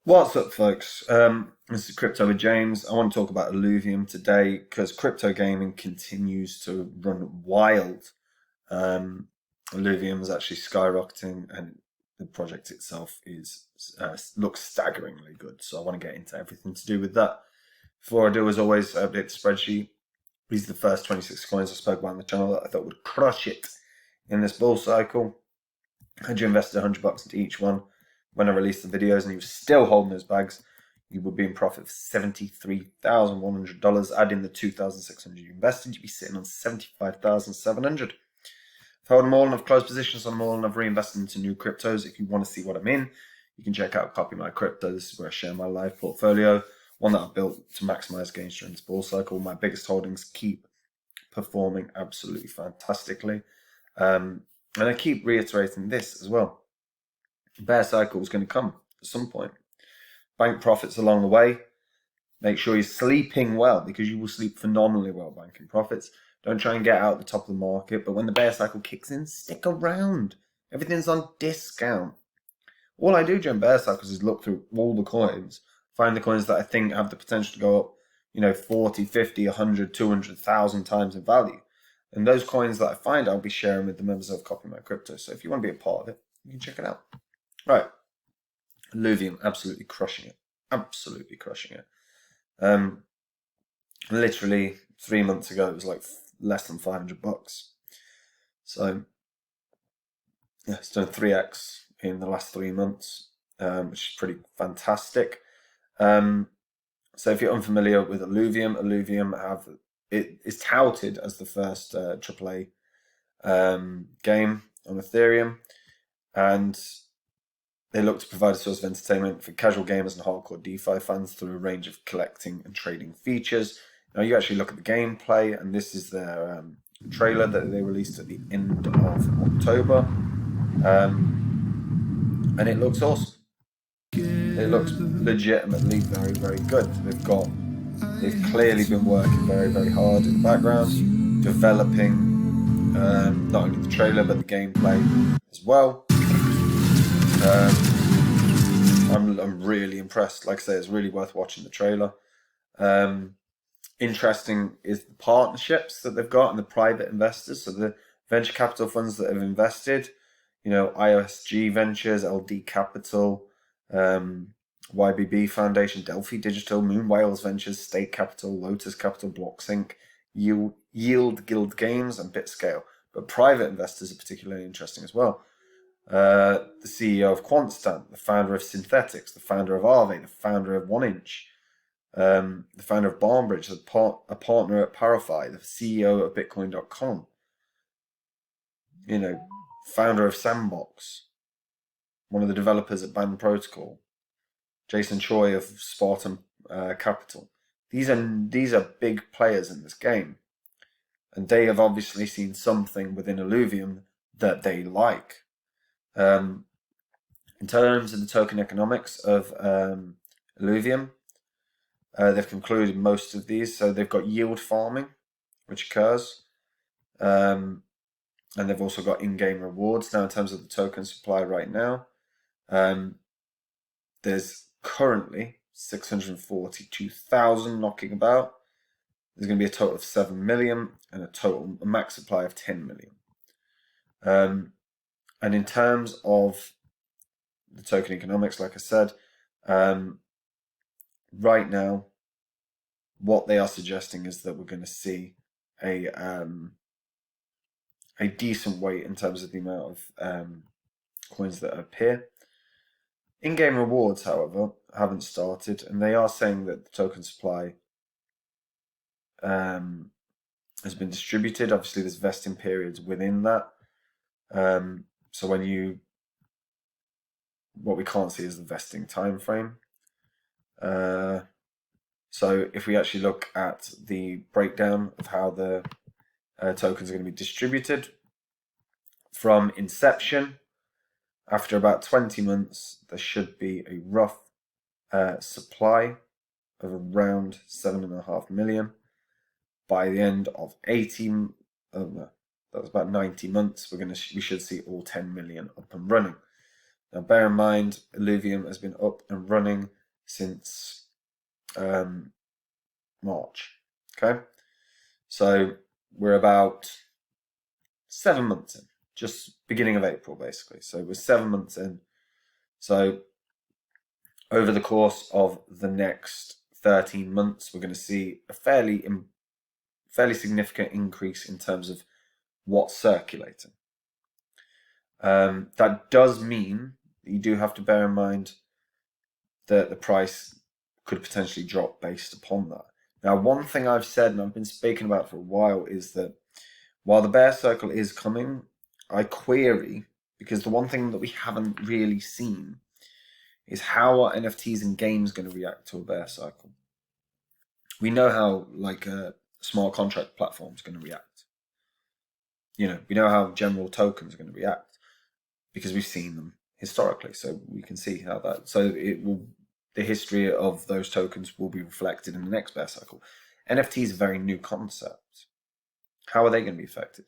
What's up, folks? This is Crypto with James. I want to talk about Illuvium today because crypto gaming continues to run wild. Um, Illuvium is actually skyrocketing, and the project itself is looks staggeringly good. So I want to get into everything to do with that. Before I do, as always, update the spreadsheet. These are the first 26 coins I spoke about on the channel that I thought would crush it in this bull cycle. Had you invested $100 into each one when I released the videos and you were still holding those bags, you would be in profit of $73,100. Add in the $2,600 you invested, you'd be sitting on $75,700. I've held them all and I've closed positions on them all and I've reinvested into new cryptos. If you want to see what I'm in, you can check out Copy My Crypto. This is where I share my live portfolio, one that I've built to maximize gains during this bull cycle. My biggest holdings keep performing absolutely fantastically. And I keep reiterating this as well. Bear cycle is going to come at some point. Bank profits along the way. Make sure you're sleeping well, because you will sleep phenomenally well banking profits. Don't try and get out the top of the market, but when the bear cycle kicks in, stick around. Everything's on discount. All I do during bear cycles is look through all the coins, find the coins that I think have the potential to go up, 40, 50, 100, 200,000 times in value. And those coins that I find, I'll be sharing with the members of Copy My Crypto. So if you want to be a part of it, you can check it out. Right. Illuvium, absolutely crushing it. Absolutely crushing it. Literally 3 months ago, it was like less than $500. So, yeah, it's done 3x in the last 3 months, which is pretty fantastic. So if you're unfamiliar with Illuvium is touted as the first AAA game on Ethereum, and they look to provide a source of entertainment for casual gamers and hardcore DeFi fans through a range of collecting and trading features. Now you actually look at the gameplay, and this is their trailer that they released at the end of October, and it looks awesome. It looks legitimately very, very good. They've clearly been working very, very hard in the background, developing not only the trailer but the gameplay as well. I'm really impressed. Like I say, it's really worth watching the trailer. Interesting is the partnerships that they've got and the private investors. So the venture capital funds that have invested, IOSG Ventures, LD Capital, YBB Foundation, Delphi Digital, Moon Whales Ventures, State Capital, Lotus Capital, BlockSync, Yield Guild Games, and BitScale. But private investors are particularly interesting as well. The CEO of Quantstamp, the founder of Synthetix, the founder of AAVE, the founder of 1inch, the founder of Barnbridge, a partner at Parify, the CEO of Bitcoin.com, founder of Sandbox, one of the developers at Band Protocol, Jason Choi of Spartan Capital. These are big players in this game, and they have obviously seen something within Illuvium that they like. In terms of the token economics of Illuvium, they've concluded most of these. So they've got yield farming, which occurs, and they've also got in-game rewards. Now, in terms of the token supply right now, there's currently 642,000 knocking about. There's going to be a total of 7 million and a max supply of 10 million. And in terms of the token economics, like I said, right now, what they are suggesting is that we're going to see a decent weight in terms of the amount of coins that appear. In-game rewards, however, haven't started, and they are saying that the token supply has been distributed. Obviously, there's vesting periods within that. So what we can't see is the vesting time frame. So if we actually look at the breakdown of how the tokens are going to be distributed from inception, after about 20 months, there should be a rough supply of around 7.5 million. By the end of 18, that was about 90 months, we should see all 10 million up and running. Now, bear in mind, Illuvium has been up and running since March. Okay, so we're about 7 months in, just beginning of April, basically. So we're 7 months in. So over the course of the next 13 months, we're going to see a fairly significant increase in terms of what's circulating. That does mean that you do have to bear in mind that the price could potentially drop based upon that. Now, one thing I've said and I've been speaking about for a while is that while the bear cycle is coming, I query, because the one thing that we haven't really seen is how are NFTs and games going to react to a bear cycle. We know how like a smart contract platform is going to react. We know how general tokens are going to react because we've seen them historically, so we can see how that. So the history of those tokens will be reflected in the next bear cycle. NFT is a very new concept. How are they going to be affected?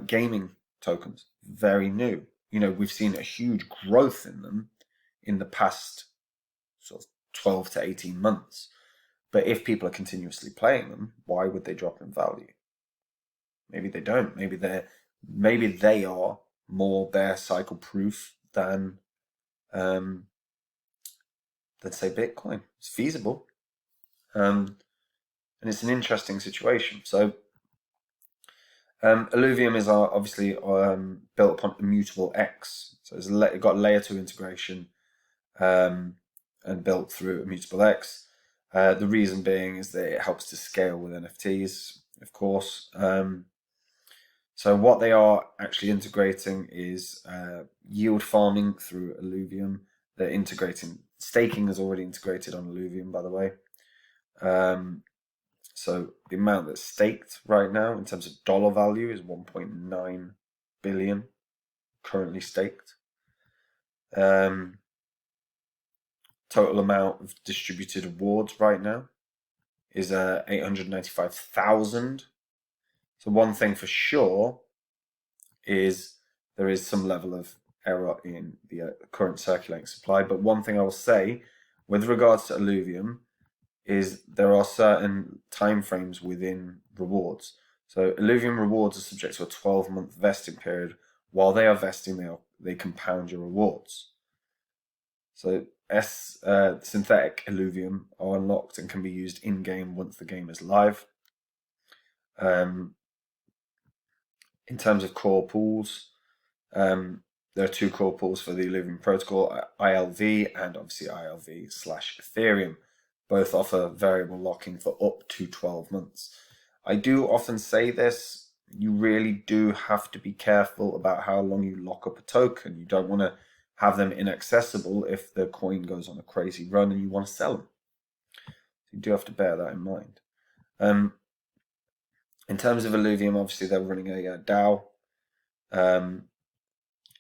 Gaming tokens, very new. We've seen a huge growth in them in the past sort of 12 to 18 months. But if people are continuously playing them, why would they drop in value? Maybe they don't. Maybe they are more bear cycle proof than say Bitcoin. It's feasible. And it's an interesting situation. So Illuvium is obviously built upon Immutable X. So it's got layer 2 integration and built through Immutable X. The reason being is that it helps to scale with NFTs, of course. So what they are actually integrating is yield farming through Illuvium. They're integrating staking is already integrated on Illuvium, by the way. So the amount that's staked right now in terms of dollar value is 1.9 billion currently staked. Total amount of distributed awards right now is 895,000. So one thing for sure is there is some level of error in the current circulating supply. But one thing I will say with regards to Illuvium is there are certain timeframes within rewards. So Illuvium rewards are subject to a 12-month vesting period. While they are vesting, they compound your rewards. So synthetic Illuvium are unlocked and can be used in-game once the game is live. In terms of core pools, there are 2 core pools for the Illuvium protocol, ILV and obviously ILV/Ethereum. Both offer variable locking for up to 12 months. I do often say this, you really do have to be careful about how long you lock up a token. You don't want to have them inaccessible if the coin goes on a crazy run and you want to sell them. You do have to bear that in mind. In terms of Illuvium, obviously they're running a DAO.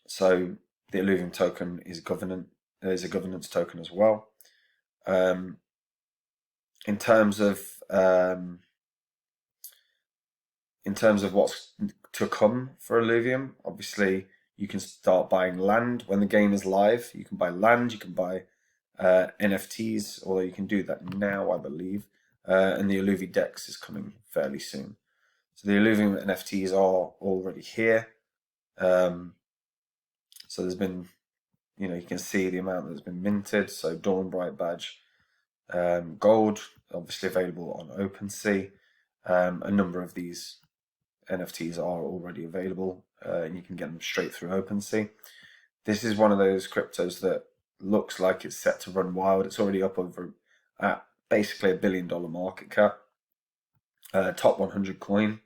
So the Illuvium token is a governance token as well. In terms of what's to come for Illuvium, obviously you can start buying land when the game is live. You can buy land, you can buy NFTs, although you can do that now, I believe. And the Illuvi Dex is coming fairly soon. So the Illuvium NFTs are already here. So there's been, you can see the amount that's been minted. So Dawn Bright Badge Gold, obviously available on OpenSea. A number of these NFTs are already available, and you can get them straight through OpenSea. This is one of those cryptos that looks like it's set to run wild. It's already up over at basically $1 billion market cap. Top 100 coin,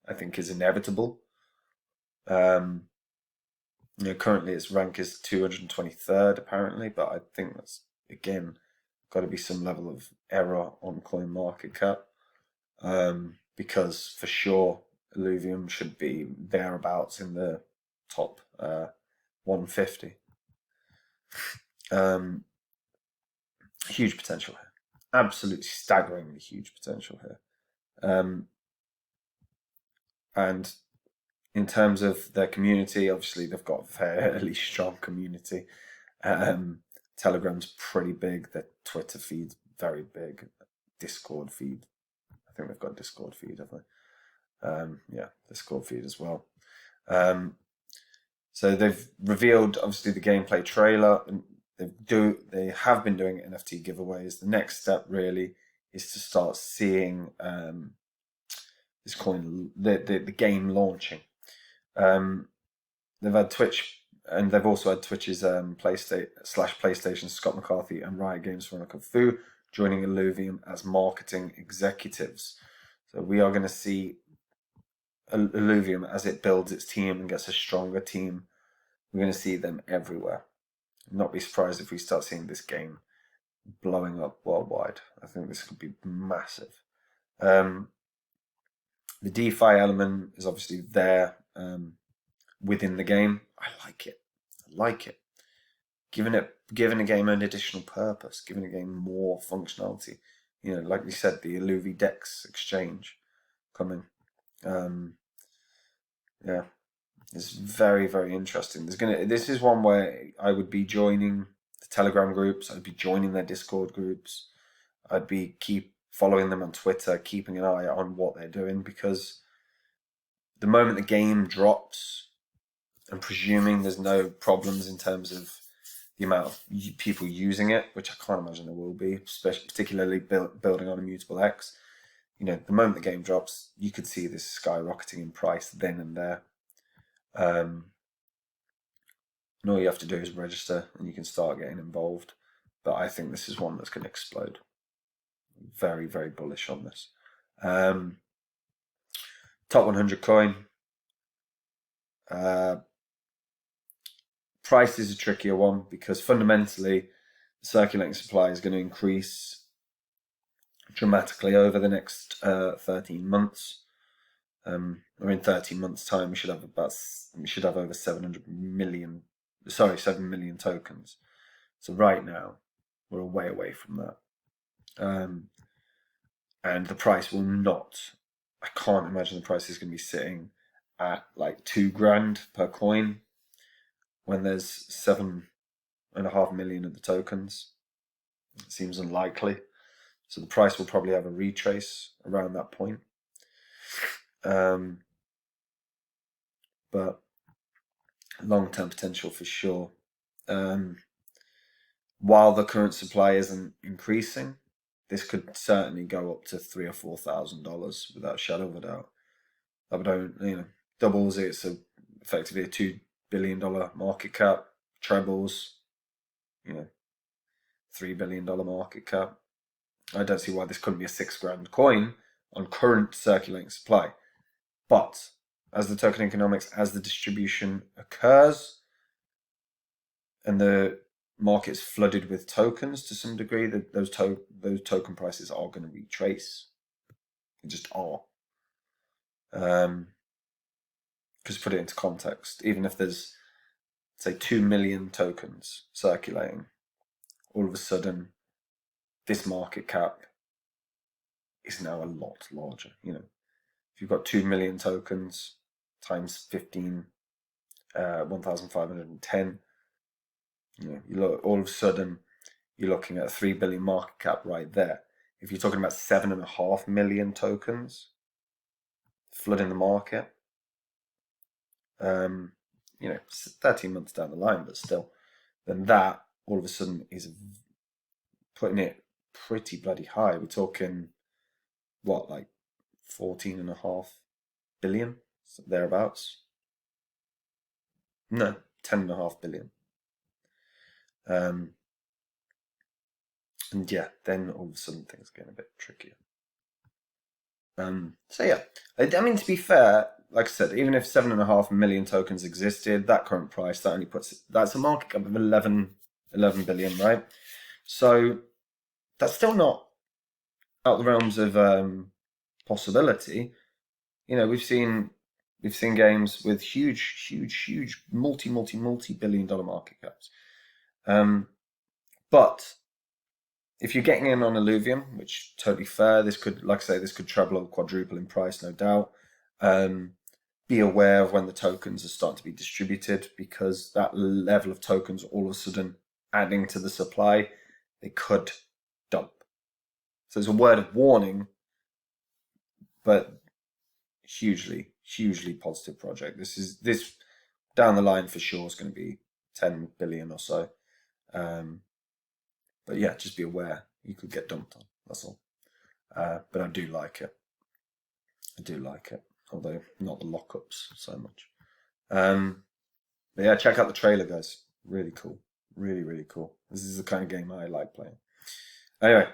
I think, is inevitable. Currently its rank is 223rd apparently, but I think that's again got to be some level of error on coin market cap, because for sure Illuvium should be thereabouts in the top 150. Huge potential here, absolutely staggeringly huge potential here. And in terms of their community, obviously they've got a fairly strong community. Telegram's pretty big. Their Twitter feed's very big. Discord feed. I think they've got a Discord feed, have they? Yeah, Discord feed as well. So they've revealed obviously the gameplay trailer, and they have been doing NFT giveaways. The next step really is to start seeing this coin, the game launching. They've had Twitch, and they've also had Twitch's PlayStation Scott McCarthy and Riot Games Veronica Fu joining Illuvium as marketing executives. So we are going to see Illuvium as it builds its team and gets a stronger team. We're going to see them everywhere. Not be surprised if we start seeing this game blowing up worldwide. I think this could be massive. The DeFi element is obviously there within the game. I like it. Giving a game an additional purpose, giving a game more functionality. You know, like we said, the ILV Dex exchange coming. Yeah, it's very, very interesting. This is one where I would be joining the Telegram groups. I'd be joining their Discord groups. I'd be keep following them on Twitter, keeping an eye on what they're doing, because the moment the game drops, and presuming there's no problems in terms of the amount of people using it, which I can't imagine there will be, especially particularly building on Immutable X. You know, the moment the game drops, you could see this skyrocketing in price then and there. And all you have to do is register and you can start getting involved. But I think this is one that's going to explode. Very, very bullish on this. Top 100 coin. Price is a trickier one because fundamentally the circulating supply is going to increase dramatically over the next 13 months. Or in 13 months' time, we should have over 7 million tokens. So right now, we're way away from that. And the price will not. I can't imagine the price is going to be sitting at like $2,000 per coin when there's 7.5 million of the tokens. It seems unlikely. So the price will probably have a retrace around that point. But long-term potential for sure. While the current supply isn't increasing, this could certainly go up to $3,000 or $4,000 without a shadow of a doubt. That would, doubles it, so effectively a $2 billion market cap, trebles, $3 billion market cap. I don't see why this couldn't be a $6,000 coin on current circulating supply. But as the token economics, as the distribution occurs, and the market's flooded with tokens to some degree, that those token prices are going to retrace. They just are. Because put it into context, even if there's, say, 2 million tokens circulating, all of a sudden, this market cap is now a lot larger. If you've got 2 million tokens times 15, 1,510, all of a sudden you're looking at a 3 billion market cap right there. If you're talking about 7.5 million tokens flooding the market, 13 months down the line, but still, then that all of a sudden is putting it pretty bloody high. We're talking what, like 14.5 billion, thereabouts? No, 10.5 billion. And yeah, then all of a sudden things get a bit trickier. So yeah, I mean, to be fair, like I said, even if 7.5 million tokens existed, that current price, that's a market cap of 11 billion, right? So that's still not out the realms of possibility. We've seen games with huge multi-billion dollar market caps. But if you're getting in on Illuvium, which totally fair, this could, like I say, this could treble or quadruple in price, no doubt. be aware of when the tokens are starting to be distributed, because that level of tokens all of a sudden adding to the supply, they could dump. So it's a word of warning, but hugely positive project. This down the line for sure is going to be 10 billion or so. But yeah, just be aware you could get dumped on. That's all. But I do like it. Although not the lockups so much. But yeah, check out the trailer, guys. Really cool. Really cool. This is the kind of game I like playing. Anyway,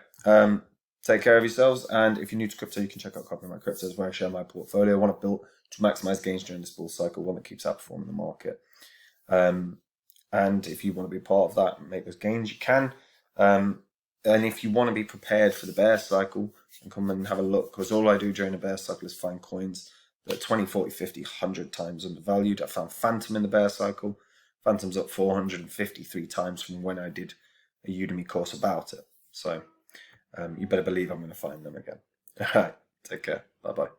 take care of yourselves. And if you're new to crypto, you can check out Copy My Cryptos, where I share my portfolio. I want to build to maximize gains during this bull cycle, one that keeps outperforming the market. And if you want to be part of that and make those gains, you can. And if you want to be prepared for the bear cycle, and come and have a look, because all I do during a bear cycle is find coins that are 20, 40, 50, 100 times undervalued. I found Phantom in the bear cycle. Phantom's up 453 times from when I did a Udemy course about it. So you better believe I'm going to find them again. All right, take care. Bye-bye.